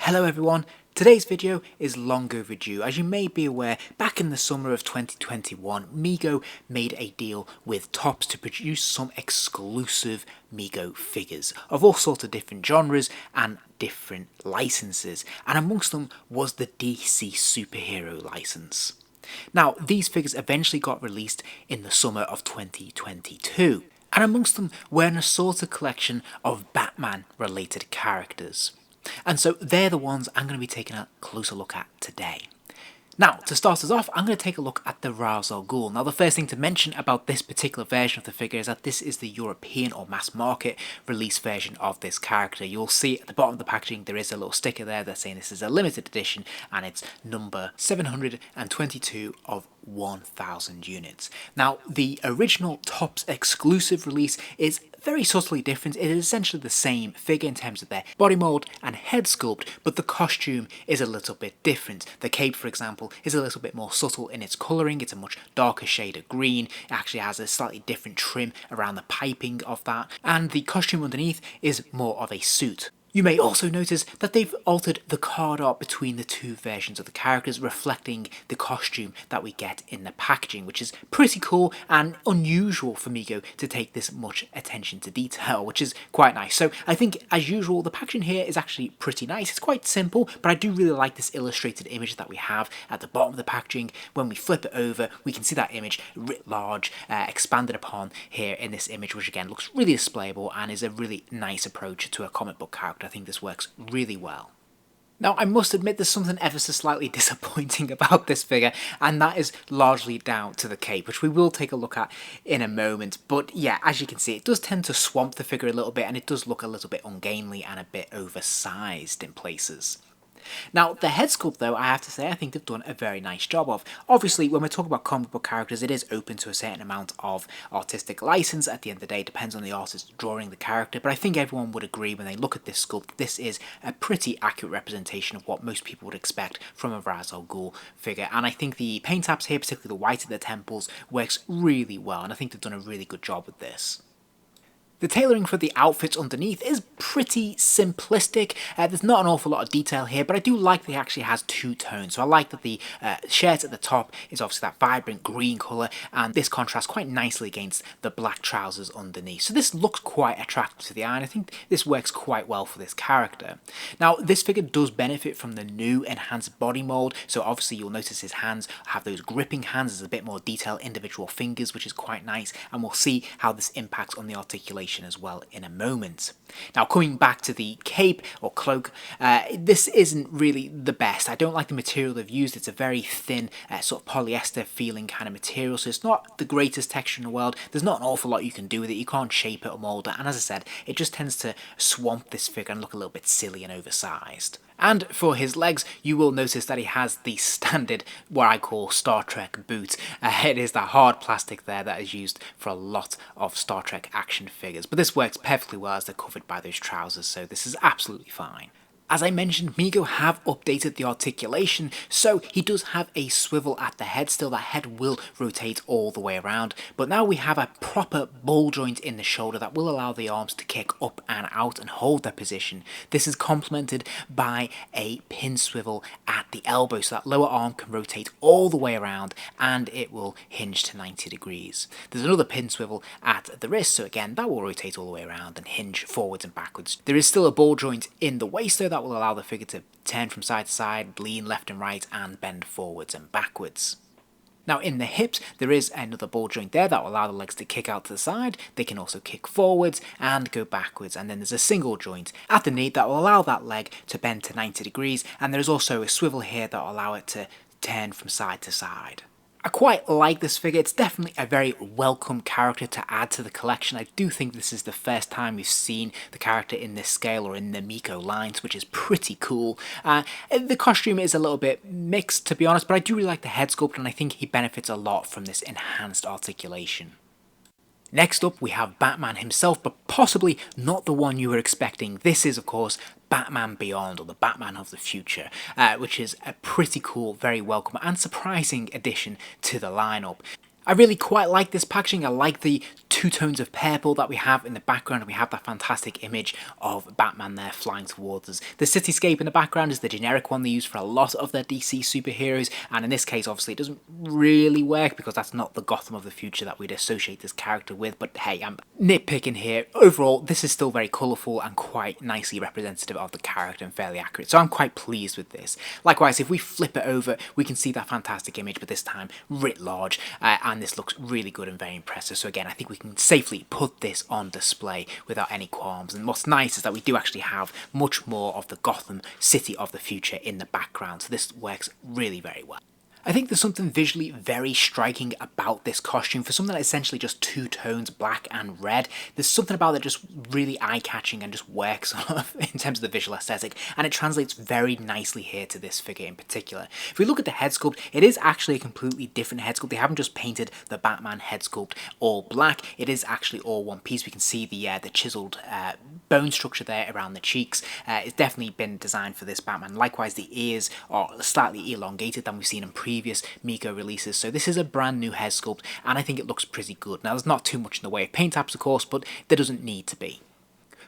Hello everyone, today's video is long overdue. As you may be aware, back in the summer of 2021, Mego made a deal with Topps to produce some exclusive Mego figures of all sorts of different genres and different licenses, and amongst them was the DC superhero license. Now, these figures eventually got released in the summer of 2022, and amongst them were an assorted collection of Batman related characters. And so they're the ones I'm going to be taking a closer look at today. Now, to start us off, I'm going to take a look at the Aerosol Ghul. Now, the first thing to mention about this particular version of the figure is that this is the European or mass market release version of this character. You'll see at the bottom of the packaging there is a little sticker there that's saying this is a limited edition and it's number 722 of 1,000 units. Now, the original Topps exclusive release is very subtly different. It is essentially the same figure in terms of their body mold and head sculpt, but the costume is a little bit different. The cape, for example, is a little bit more subtle in its colouring. It's a much darker shade of green. It actually has a slightly different trim around the piping of that, and the costume underneath is more of a suit. You may also notice that they've altered the card art between the two versions of the characters, reflecting the costume that we get in the packaging, which is pretty cool and unusual for Mego to take this much attention to detail, which is quite nice. So I think, as usual, the packaging here is actually pretty nice. It's quite simple, but I do really like this illustrated image that we have at the bottom of the packaging. When we flip it over, we can see that image writ large, expanded upon here in this image, which again looks really displayable and is a really nice approach to a comic book character. I think this works really well. Now, I must admit there's something ever so slightly disappointing about this figure, and that is largely down to the cape, which we will take a look at in a moment. But yeah, as you can see, it does tend to swamp the figure a little bit, and it does look a little bit ungainly and a bit oversized in places. Now, the head sculpt, though, I have to say, I think they've done a very nice job of. Obviously, when we talk about comic book characters, it is open to a certain amount of artistic license. At the end of the day, it depends on the artist drawing the character, but I think everyone would agree when they look at this sculpt, this is a pretty accurate representation of what most people would expect from a Aerosol Ghul figure. And I think the paint apps here, particularly the white at the temples, works really well, and I think they've done a really good job with this. The tailoring for the outfits underneath is pretty simplistic. There's not an awful lot of detail here, but I do like that it actually has two tones. So I like that the shirt at the top is obviously that vibrant green colour, and this contrasts quite nicely against the black trousers underneath. So this looks quite attractive to the eye, and I think this works quite well for this character. Now, this figure does benefit from the new enhanced body mold, so obviously you'll notice his hands have those gripping hands. There's a bit more detail, individual fingers, which is quite nice, and we'll see how this impacts on the articulation as well in a moment. Now, coming back to the cape or cloak, this isn't really the best. I don't like the material they've used. It's a very thin sort of polyester feeling kind of material, so it's not the greatest texture in the world. There's not an awful lot you can do with it. You can't shape it or mold it, and as I said, it just tends to swamp this figure and look a little bit silly and oversized. And for his legs, you will notice that he has the standard, what I call Star Trek boot. It is that hard plastic there that is used for a lot of Star Trek action figures. But this works perfectly well as they're covered by those trousers, so this is absolutely fine. As I mentioned, Mego have updated the articulation, so he does have a swivel at the head still. That head will rotate all the way around, but now we have a proper ball joint in the shoulder that will allow the arms to kick up and out and hold their position. This is complemented by a pin swivel at the elbow, so that lower arm can rotate all the way around and it will hinge to 90 degrees. There's another pin swivel at the wrist, so again, that will rotate all the way around and hinge forwards and backwards. There is still a ball joint in the waist, though, that will allow the figure to turn from side to side, lean left and right, and bend forwards and backwards. Now, in the hips, there is another ball joint there that will allow the legs to kick out to the side. They can also kick forwards and go backwards, and then there's a single joint at the knee that will allow that leg to bend to 90 degrees, and there's also a swivel here that will allow it to turn from side to side. I quite like this figure. It's definitely a very welcome character to add to the collection. I do think this is the first time we've seen the character in this scale or in the Mego lines, which is pretty cool. The costume is a little bit mixed, to be honest, but I do really like the head sculpt, and I think he benefits a lot from this enhanced articulation. Next up, we have Batman himself, but possibly not the one you were expecting. This is, of course, Batman Beyond, or the Batman of the future, which is a pretty cool, very welcome and surprising addition to the lineup. I really quite like this packaging. I like the two tones of purple that we have in the background, and we have that fantastic image of Batman there flying towards us. The cityscape in the background is the generic one they use for a lot of their DC superheroes, and in this case obviously it doesn't really work because that's not the Gotham of the future that we'd associate this character with, but hey, I'm nitpicking here. Overall, this is still very colourful and quite nicely representative of the character and fairly accurate, so I'm quite pleased with this. Likewise, if we flip it over, we can see that fantastic image, but this time writ large, and this looks really good and very impressive. So again, I think we can safely put this on display without any qualms. And what's nice is that we do actually have much more of the Gotham City of the future in the background, so this works really very well. I think there's something visually very striking about this costume. For something that's essentially just two tones, black and red, there's something about it just really eye-catching and just works in terms of the visual aesthetic, and it translates very nicely here to this figure in particular. If we look at the head sculpt, it is actually a completely different head sculpt. They haven't just painted the Batman head sculpt all black, it is actually all one piece. We can see the chiseled bone structure there around the cheeks. It's definitely been designed for this Batman. Likewise, the ears are slightly elongated than we've seen in previous Mego releases, so this is a brand new head sculpt, and I think it looks pretty good. Now, there's not too much in the way of paint apps, of course, but there doesn't need to be.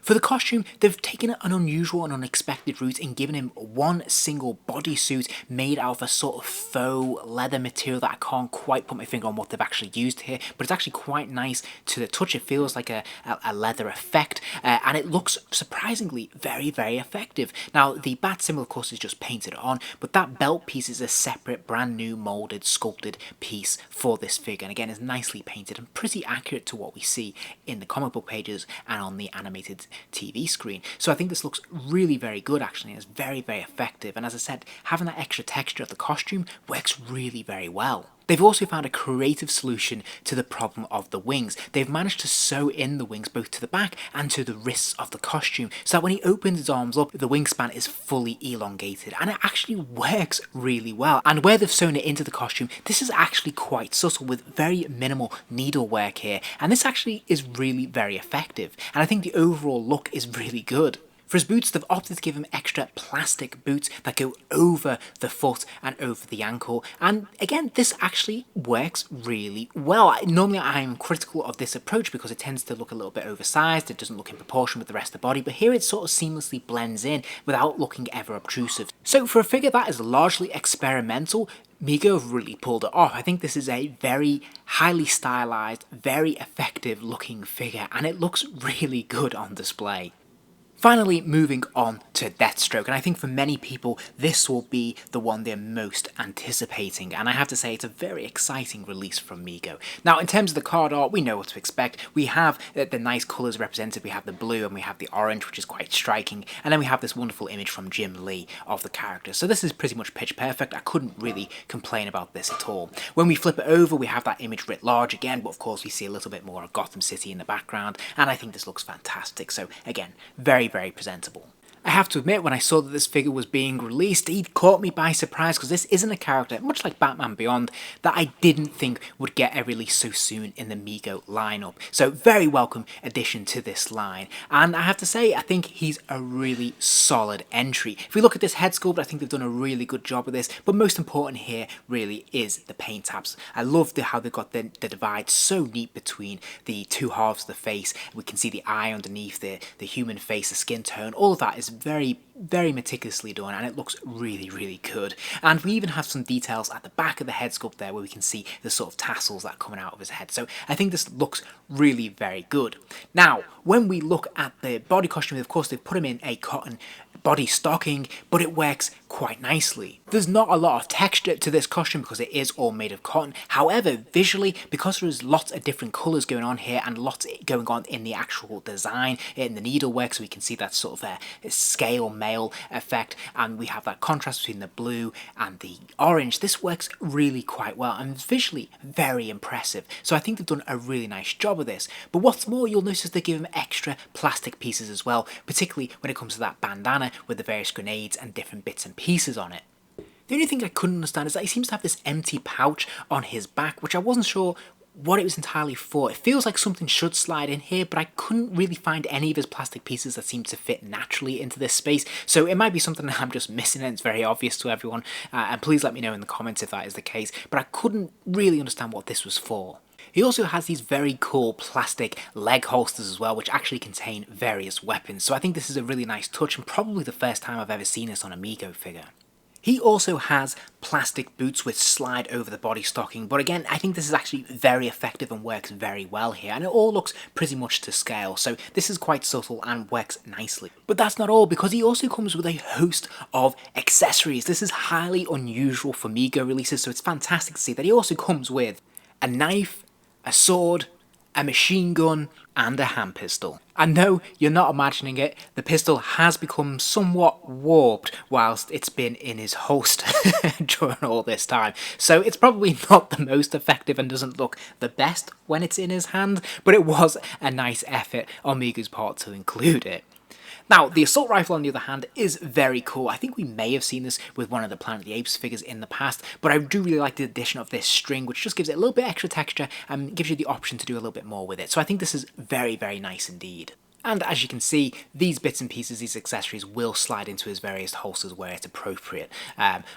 For the costume, they've taken an unusual and unexpected route in giving him one single bodysuit made out of a sort of faux leather material that I can't quite put my finger on what they've actually used here, but it's actually quite nice to the touch. It feels like a leather effect, and it looks surprisingly very, very effective. Now, the bat symbol, of course, is just painted on, but that belt piece is a separate, brand new, moulded, sculpted piece for this figure, and again, is nicely painted and pretty accurate to what we see in the comic book pages and on the animated TV screen. So I think this looks really very good actually, and it's very, very effective, and as I said, having that extra texture of the costume works really very well. They've also found a creative solution to the problem of the wings. They've managed to sew in the wings both to the back and to the wrists of the costume, so that when he opens his arms up, the wingspan is fully elongated, and it actually works really well. And where they've sewn it into the costume, this is actually quite subtle with very minimal needlework here, and this actually is really very effective, and I think the overall look is really good. For his boots, they've opted to give him extra plastic boots that go over the foot and over the ankle, and again, this actually works really well. Normally I'm critical of this approach because it tends to look a little bit oversized, it doesn't look in proportion with the rest of the body, but here it sort of seamlessly blends in without looking ever obtrusive. So for a figure that is largely experimental, Mego have really pulled it off. I think this is a very highly stylized, very effective looking figure, and it looks really good on display. Finally, moving on to Deathstroke, and I think for many people this will be the one they're most anticipating, and I have to say it's a very exciting release from Mego. Now, in terms of the card art, we know what to expect. We have the nice colours represented. We have the blue and we have the orange, which is quite striking, and then we have this wonderful image from Jim Lee of the character. So this is pretty much pitch perfect. I couldn't really complain about this at all. When we flip it over, we have that image writ large again, but of course we see a little bit more of Gotham City in the background, and I think this looks fantastic. So again, very, very presentable. I have to admit, when I saw that this figure was being released, it caught me by surprise because this isn't a character, much like Batman Beyond, that I didn't think would get a release so soon in the Mego lineup. So very welcome addition to this line, and I have to say, I think he's a really solid entry. If we look at this head sculpt, I think they've done a really good job with this, but most important here really is the paint apps. I love how they've got the divide so neat between the two halves of the face. We can see the eye underneath the human face, the skin tone, all of that is very, very meticulously done, and it looks really, really good. And we even have some details at the back of the head sculpt there where we can see the sort of tassels that are coming out of his head. So I think this looks really very good. Now, when we look at the body costume, of course they've put him in a cotton body stocking, but it works quite nicely. There's not a lot of texture to this costume because it is all made of cotton. However, visually, because there's lots of different colours going on here and lots going on in the actual design, in the needlework, so we can see that sort of scale mail effect, and we have that contrast between the blue and the orange. This works really quite well and visually very impressive. So I think they've done a really nice job of this. But what's more, you'll notice they give him extra plastic pieces as well, particularly when it comes to that bandana with the various grenades and different bits and pieces on it. The only thing I couldn't understand is that he seems to have this empty pouch on his back, which I wasn't sure what it was entirely for. It feels like something should slide in here, but I couldn't really find any of his plastic pieces that seemed to fit naturally into this space, so it might be something that I'm just missing and it's very obvious to everyone, and please let me know in the comments if that is the case, but I couldn't really understand what this was for. He also has these very cool plastic leg holsters as well, which actually contain various weapons, so I think this is a really nice touch and probably the first time I've ever seen this on a Mego figure. He also has plastic boots which slide over the body stocking, but again, I think this is actually very effective and works very well here, and it all looks pretty much to scale, so this is quite subtle and works nicely. But that's not all, because he also comes with a host of accessories. This is highly unusual for Mego releases, so it's fantastic to see that he also comes with a knife, a sword, a machine gun, and a hand pistol. And no, you're not imagining it, the pistol has become somewhat warped whilst it's been in his holster during all this time. So it's probably not the most effective and doesn't look the best when it's in his hand, but it was a nice effort on Mego's part to include it. Now, the assault rifle, on the other hand, is very cool. I think we may have seen this with one of the Planet of the Apes figures in the past, but I do really like the addition of this string, which just gives it a little bit extra texture and gives you the option to do a little bit more with it. So I think this is very, very nice indeed. And as you can see, these bits and pieces, these accessories will slide into his various holsters where it's appropriate.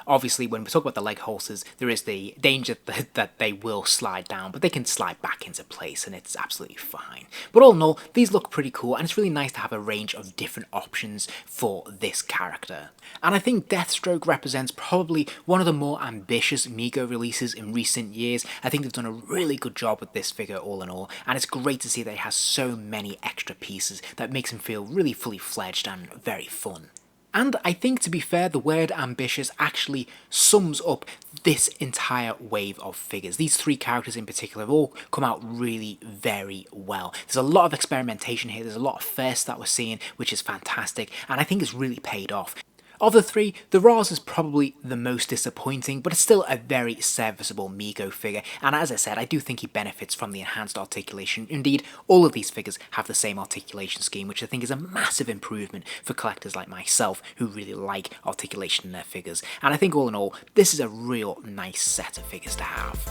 Obviously, when we talk about the leg holsters, there is the danger that they will slide down, but they can slide back into place and it's absolutely fine. But all in all, these look pretty cool and it's really nice to have a range of different options for this character. And I think Deathstroke represents probably one of the more ambitious Mego releases in recent years. I think they've done a really good job with this figure all in all, and it's great to see that it has so many extra pieces that makes him feel really fully fledged and very fun. And I think, to be fair, the word ambitious actually sums up this entire wave of figures. These three characters in particular have all come out really very well. There's a lot of experimentation here, there's a lot of firsts that we're seeing, which is fantastic, and I think it's really paid off. Of the three, the Raz is probably the most disappointing, but it's still a very serviceable Mego figure, and as I said, I do think he benefits from the enhanced articulation. Indeed, all of these figures have the same articulation scheme, which I think is a massive improvement for collectors like myself who really like articulation in their figures, and I think all in all, this is a real nice set of figures to have.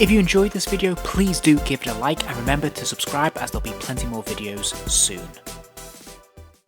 If you enjoyed this video, please do give it a like, and remember to subscribe as there'll be plenty more videos soon.